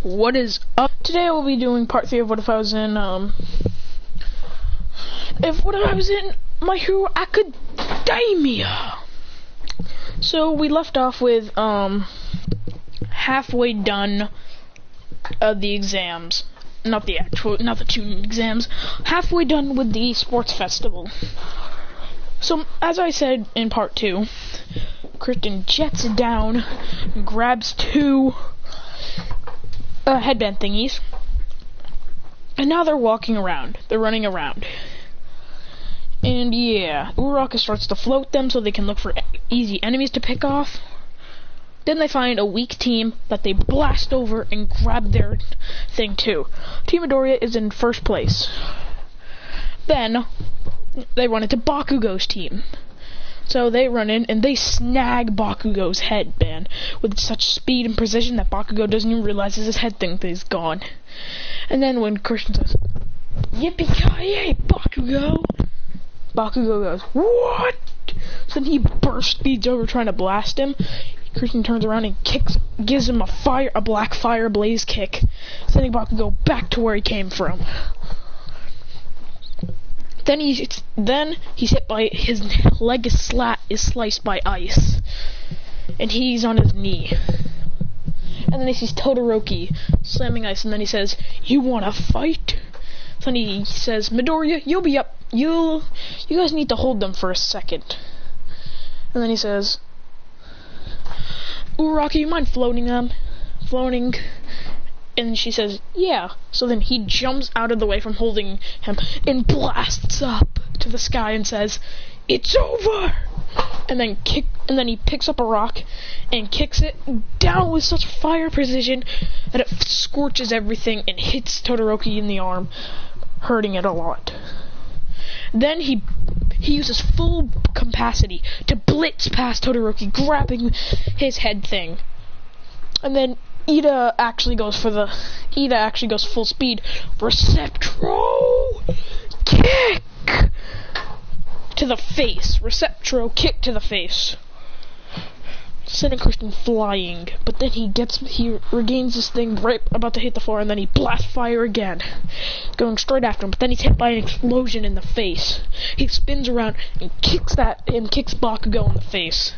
What is up? Today I will be doing part 3 of What If I Was in, My Hero Academia. So we left off with, halfway done, the exams. Not the 2 exams. Halfway done with the sports festival. So, as I said in part 2, Kristen jets down, grabs 2 headband thingies, and now they're walking around. They're running around. And yeah, Uraraka starts to float them so they can look for easy enemies to pick off. Then they find a weak team that they blast over and grab their thing too. Team Midoriya is in first place. Then they run into Bakugo's team. So they run in and they snag Bakugo's headband with such speed and precision that Bakugo doesn't even realize his head thing is gone. And then when Christian says, "Yippee-ki-yay, Bakugo!" Bakugo goes, "What?" So then he burst speeds over trying to blast him. Christian turns around and gives him a black fire blaze kick, sending Bakugo back to where he came from. Then he's hit by his leg is sliced by ice, and he's on his knee. And then he sees Todoroki slamming ice, and then he says, "You wanna fight?" So then he says, "Midoriya, you'll be up. You guys need to hold them for a second." And then he says, "Uraraka, you mind floating them?" Floating. And she says, "Yeah." So then he jumps out of the way from holding him and blasts up to the sky and says, "It's over!" And then he picks up a rock and kicks it down with such fire precision that it scorches everything and hits Todoroki in the arm, hurting it a lot. Then he uses full capacity to blitz past Todoroki, grabbing his head thing. And then Ida actually goes full speed. Receptro kick to the face. Receptro kick to the face, sending Christian flying. But then he regains this thing right about to hit the floor, and then he blasts fire again, going straight after him. But then he's hit by an explosion in the face. He spins around and kicks Bakugo in the face,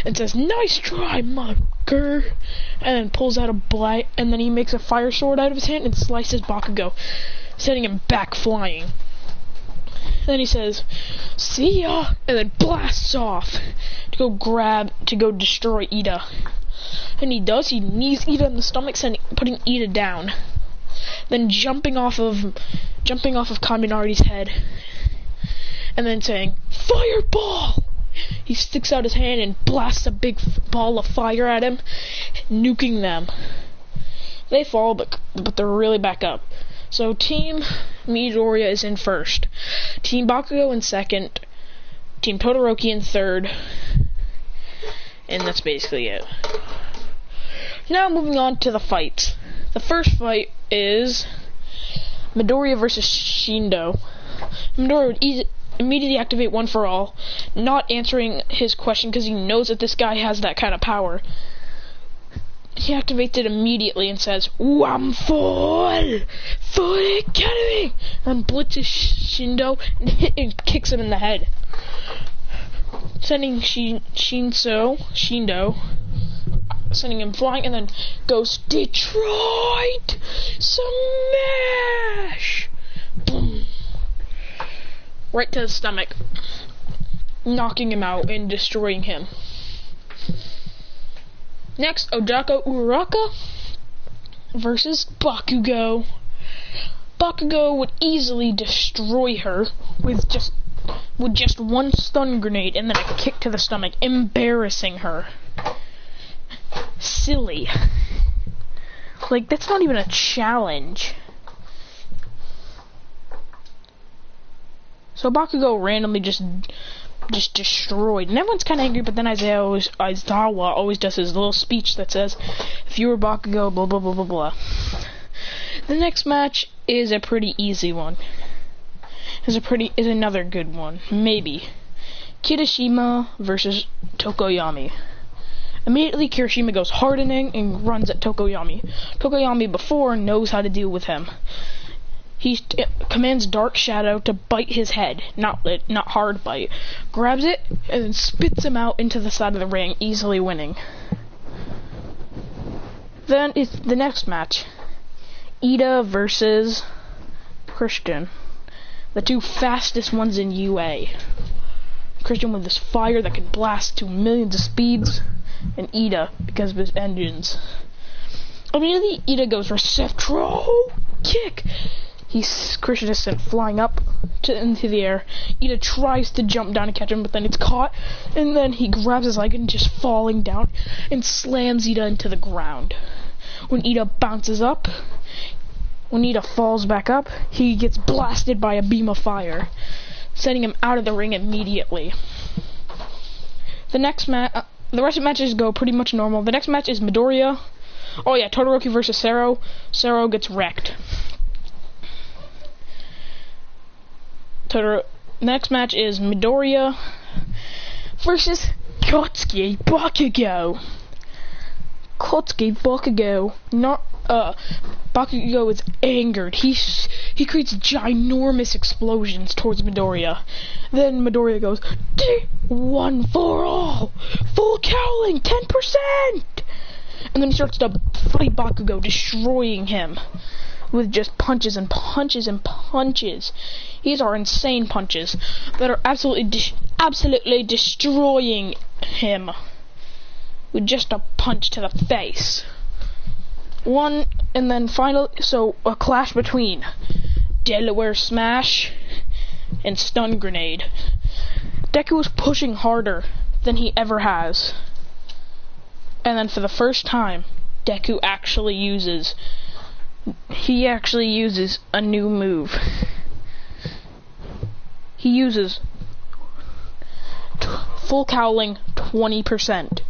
and says, "Nice try, mugger," and then pulls out and then he makes a fire sword out of his hand and slices Bakugo, sending him back flying. Then he says, "See ya," and then blasts off to go destroy Ida. And he does. He knees Ida in the stomach, putting Ida down. Then jumping off of Kaminari's head, and then saying, "Fireball!" He sticks out his hand and blasts a big ball of fire at him, nuking them. They fall, but they're really back up. So Team Midoriya is in first, Team Bakugo in second, Team Todoroki in third, and that's basically it. Now moving on to the fights. The first fight is Midoriya versus Shindo. Midoriya would immediately activate One for All, not answering his question because he knows that this guy has that kind of power. He activates it immediately and says, "One full academy," and blitzes Shindo and kicks him in the head, sending Shindo, sending him flying, and then goes Detroit Smash! Boom! Right to the stomach, knocking him out and destroying him. Next, Odako Uraraka versus Bakugo. Bakugo would easily destroy her with just one stun grenade and then a kick to the stomach, embarrassing her. Silly. Like, that's not even a challenge. So Bakugo randomly just destroyed, and everyone's kind of angry. But then Aizawa always does his little speech that says, "If you were Bakugo, blah blah blah blah blah." The next match is a pretty easy one. Is another good one, maybe. Kirishima versus Tokoyami. Immediately, Kirishima goes hardening and runs at Tokoyami. Tokoyami before knows how to deal with him. He commands Dark Shadow to bite his head, not hard bite. Grabs it and then spits him out into the side of the ring, easily winning. Then it's the next match. Ida versus Christian. The two fastest ones in UA. Christian with this fire that can blast to millions of speeds, and Ida because of his engines. Immediately, Ida goes for Ceftro kick. Christian is sent flying up into the air. Ida tries to jump down to catch him, but then it's caught, and then he grabs his leg and just falling down and slams Ida into the ground. When Ida bounces up, when Ida falls back up, he gets blasted by a beam of fire, sending him out of the ring immediately. The next match, the rest of the matches go pretty much normal. The next match is Midoriya. Oh yeah, Todoroki versus Sero. Sero gets wrecked. Next match is Midoriya versus Kotsuki Bakugo. Kotsuki Bakugo, Bakugo is angered. He creates ginormous explosions towards Midoriya. Then Midoriya goes, one for all, full cowling, 10%! And then he starts to fight Bakugo, destroying him with just punches and punches and punches. These are insane punches that are absolutely destroying him with just a punch to the face. And then so a clash between Delaware Smash and Stun Grenade. Deku is pushing harder than he ever has. And then for the first time, Deku actually uses a new move. He uses full cowling 20%.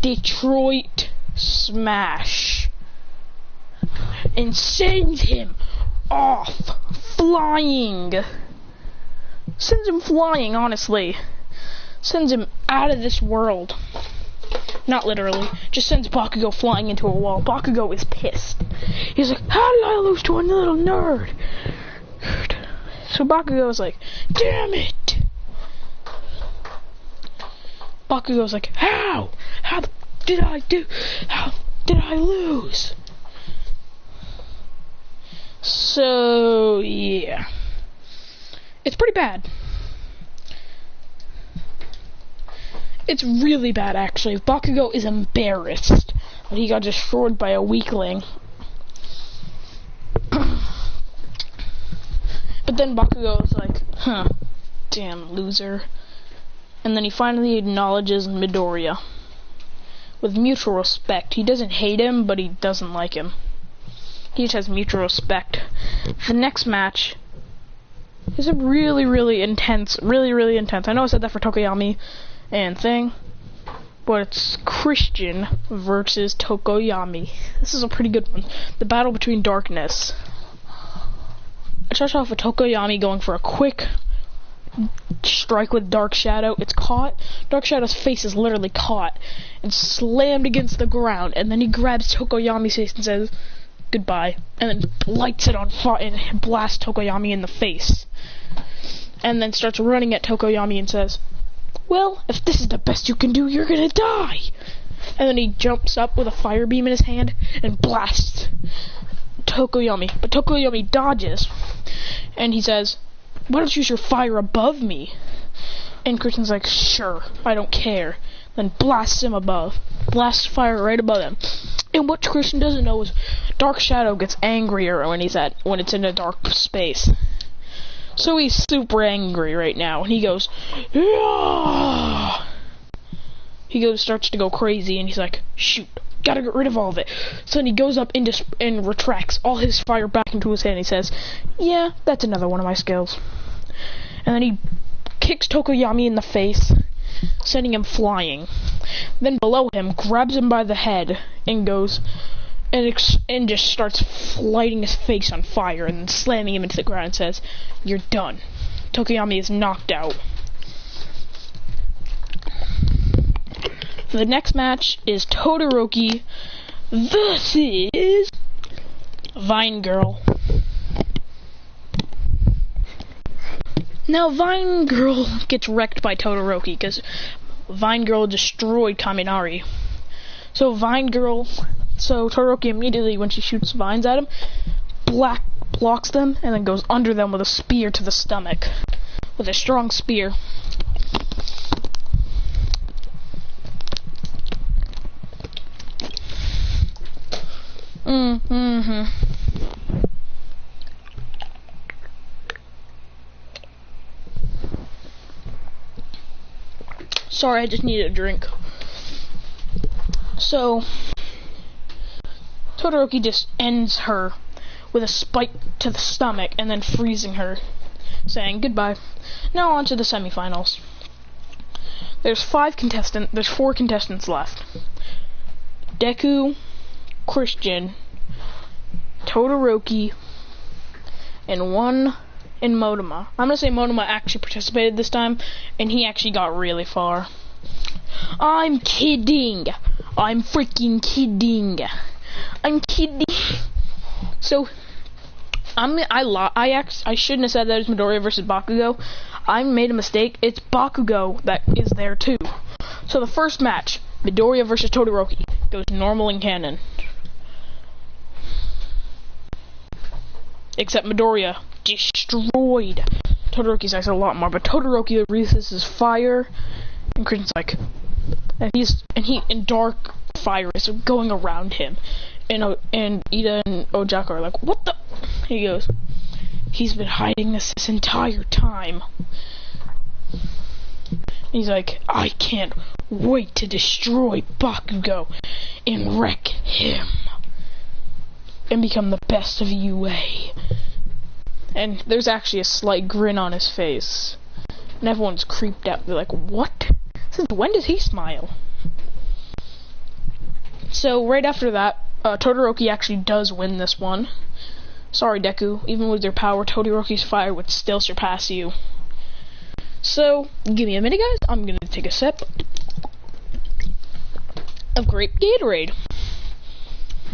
Detroit Smash. And sends him off flying. Sends him flying, honestly. Sends him out of this world. Not literally, just sends Bakugo flying into a wall. Bakugo is pissed. He's like, how did I lose to a little nerd? So Bakugo's like, damn it! Bakugo's like, how? How did I lose? So, yeah. It's pretty bad. It's really bad, actually. Bakugo is embarrassed that he got destroyed by a weakling. But then Bakugo is like, damn loser. And then he finally acknowledges Midoriya. With mutual respect. He doesn't hate him, but he doesn't like him. He just has mutual respect. The next match is a really intense. Really intense. I know I said that for Tokoyami and thing, but it's Christian versus Tokoyami. This is a pretty good one. The battle between darkness. It starts off with Tokoyami going for a quick strike with Dark Shadow. It's caught. Dark Shadow's face is literally caught and slammed against the ground, and then he grabs Tokoyami's face and says goodbye, and then lights it on fire and blasts Tokoyami in the face, and then starts running at Tokoyami and says, well, if this is the best you can do, you're gonna die. And then he jumps up with a fire beam in his hand and blasts Tokoyami. But Tokoyami dodges, and he says, why don't you use your fire above me? And Christian's like, sure, I don't care. Then blasts him above. Blasts fire right above him. And what Christian doesn't know is Dark Shadow gets angrier when it's in a dark space. So he's super angry right now, and he goes, yeah! Starts to go crazy, and he's like, shoot, gotta get rid of all of it. So then he goes up and retracts all his fire back into his hand. He says, yeah, that's another one of my skills. And then he kicks Tokoyami in the face, sending him flying. Then below him, grabs him by the head, and goes, and just starts lighting his face on fire, and then slamming him into the ground and says, you're done. Tokoyami is knocked out. The next match is Todoroki versus Vine Girl. Now, Vine Girl gets wrecked by Todoroki because Vine Girl destroyed Kaminari. So Todoroki immediately, when she shoots vines at him, blocks them and then goes under them with a spear to the stomach. With a strong spear. Sorry, I just needed a drink. So, Todoroki just ends her with a spike to the stomach and then freezing her, saying goodbye. Now on to the semifinals. There's 4 contestants left. Deku, Christian, Todoroki, and 1 in Monoma. I'm gonna say Monoma actually participated this time, and he actually got really far. I'm kidding. I'm freaking kidding. I'm kidding. So, I shouldn't have said that it was Midoriya versus Bakugo. I made a mistake. It's Bakugo that is there too. So the first match, Midoriya versus Todoroki, goes normal and canon. Except Midoriya destroyed Todoroki's ice a lot more, but Todoroki resists fire, and Christian's like, and dark fire is going around him, and Ida and Ojaka are like, what the? He goes, he's been hiding this entire time. And he's like, I can't wait to destroy Bakugo and wreck him and become the best of UA. And there's actually a slight grin on his face, and everyone's creeped out. They're like, what? Since when does he smile? So right after that, Todoroki actually does win this one. Sorry, Deku. Even with your power, Todoroki's fire would still surpass you. So, give me a minute, guys. I'm gonna take a sip of grape Gatorade.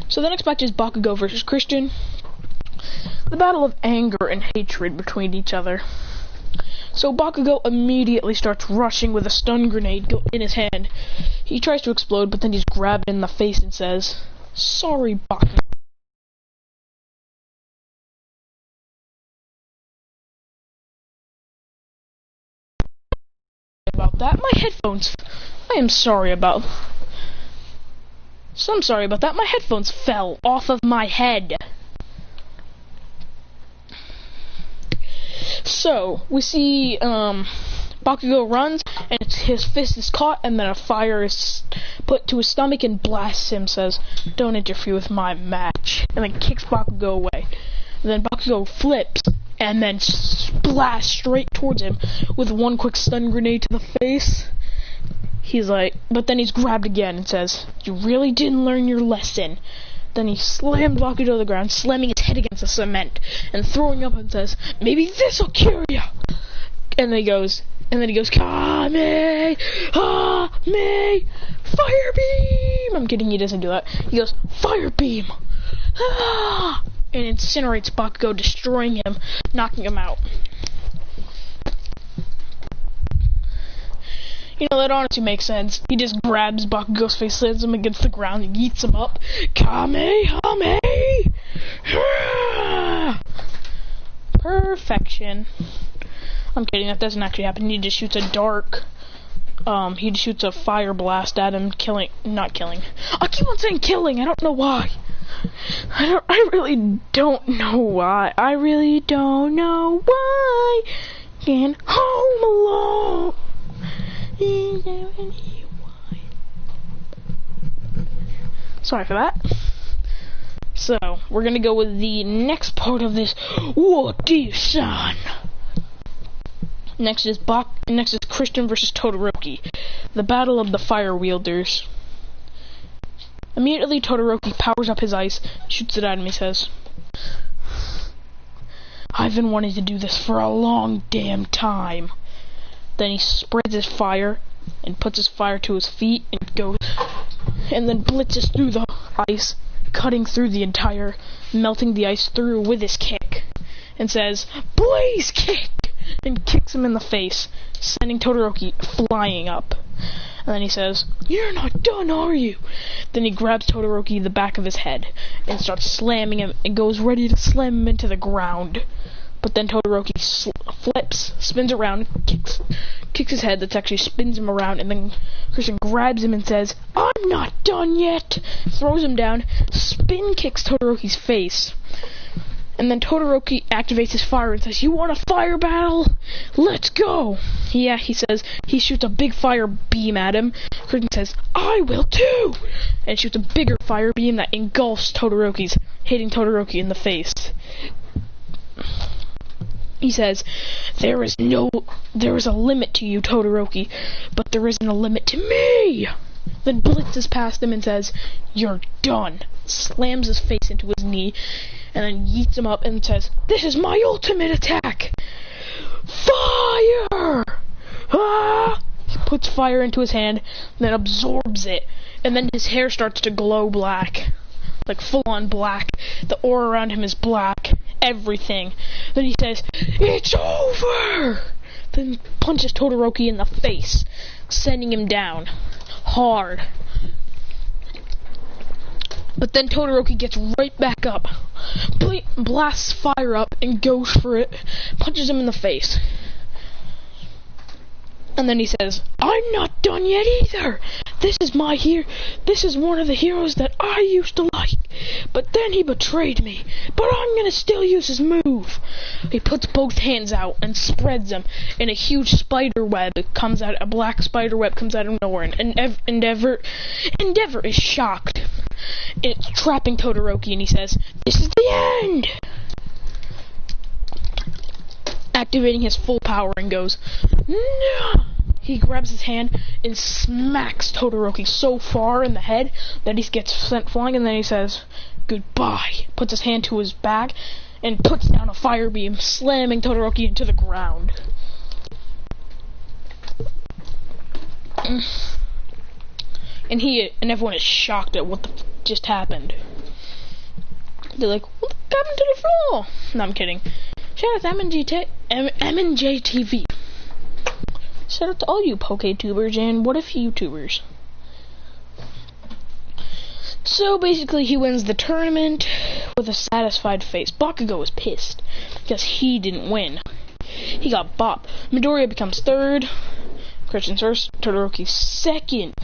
So the next match is Bakugo versus Christian. The battle of anger and hatred between each other. So Bakugo immediately starts rushing with a stun grenade in his hand. He tries to explode, but then he's grabbed in the face and says, sorry, Bakugo. About that, my headphones. I am sorry about. So I'm sorry about that. My headphones fell off of my head. So we see Bakugo runs, and his fist is caught, and then a fire is put to his stomach and blasts him. Says, "Don't interfere with my match," and then kicks Bakugo away. And then Bakugo flips and then blasts straight towards him with one quick stun grenade to the face. He's like, but then he's grabbed again and says, "You really didn't learn your lesson." Then he slammed Bakugo to the ground, slamming his head against the cement and throwing up and says, "Maybe this'll cure you." And then he goes, "Kame, me, fire beam." I'm kidding, he doesn't do that. He goes, "Fire beam," and incinerates Bakugo, destroying him, knocking him out. You know, that honestly makes sense. He just grabs Bakugo's face, slams him against the ground, and yeets him up. Kamehame! Perfection. I'm kidding, that doesn't actually happen. He just shoots a he just shoots a fire blast at him, not killing. I keep on saying killing, I don't know why. I really don't know why. And home alone. Sorry for that. So, we're gonna go with the next part of this. What do you son? Next is Christian versus Todoroki. The battle of the fire wielders. Immediately, Todoroki powers up his ice, shoots it at him. He says, "I've been wanting to do this for a long damn time." Then he spreads his fire and puts his fire to his feet and goes, and then blitzes through the ice, cutting through the entire, melting the ice through with his kick, and says, "Blaze kick!" and kicks him in the face, sending Todoroki flying up. And then he says, "You're not done, are you?" Then he grabs Todoroki the back of his head and starts slamming him and goes ready to slam him into the ground. But then Todoroki flips, spins around, kicks his head, that actually spins him around, and then Christian grabs him and says, "I'm not done yet!" Throws him down, spin kicks Todoroki's face. And then Todoroki activates his fire and says, "You want a fire battle? Let's go!" Yeah, he says. He shoots a big fire beam at him. Christian says, "I will too!" And shoots a bigger fire beam that engulfs Todoroki's, hitting Todoroki in the face. He says, there is a limit to you, Todoroki, but there isn't a limit to me!" Then blitzes past him and says, "You're done." Slams his face into his knee, and then yeets him up and says, "This is my ultimate attack! Fire!" Ah! He puts fire into his hand, then absorbs it, and then his hair starts to glow black. Like full-on black. The aura around him is black. Everything. Then he says, "It's over!" Then punches Todoroki in the face, sending him down. Hard. But then Todoroki gets right back up, blasts fire up, and goes for it, punches him in the face. And then he says, "I'm not done yet either. This is one of the heroes that I used to like. But then he betrayed me. But I'm gonna still use his move." He puts both hands out and spreads them, and a huge spider web comes out. A black spider web comes out of nowhere, and Endeavor is shocked. It's trapping Todoroki, and he says, "This is the end!" Activating his full power and goes, "No!" He grabs his hand and smacks Todoroki so far in the head that he gets sent flying, and then he says, "Goodbye." Puts his hand to his back and puts down a fire beam, slamming Todoroki into the ground. And everyone is shocked at what just happened. They're like, "What happened to the floor?" No, I'm kidding. Shout out to MNJ TV. Shout out to all you PokeTubers and what if YouTubers. So basically he wins the tournament with a satisfied face. Bakugo is pissed because he didn't win. He got bopped. Midoriya becomes third. Christian's first. Todoroki second.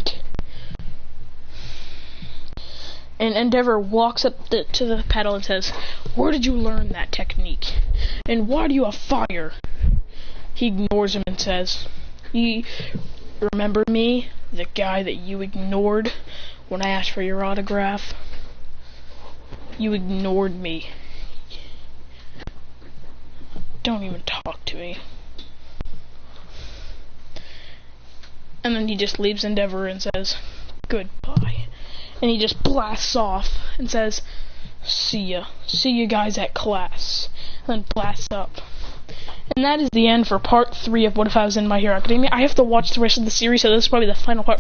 And Endeavor walks up to the pedal and says, "Where did you learn that technique? And why do you have fire?" He ignores him and says, "You remember me? The guy that you ignored when I asked for your autograph? You ignored me. Don't even talk to me." And then he just leaves Endeavor and says, "Goodbye." And he just blasts off and says, "See ya. See you guys at class." And then blasts up. And that is the end for part 3 of What If I Was in My Hero Academia. I have to watch the rest of the series, so this is probably the final part.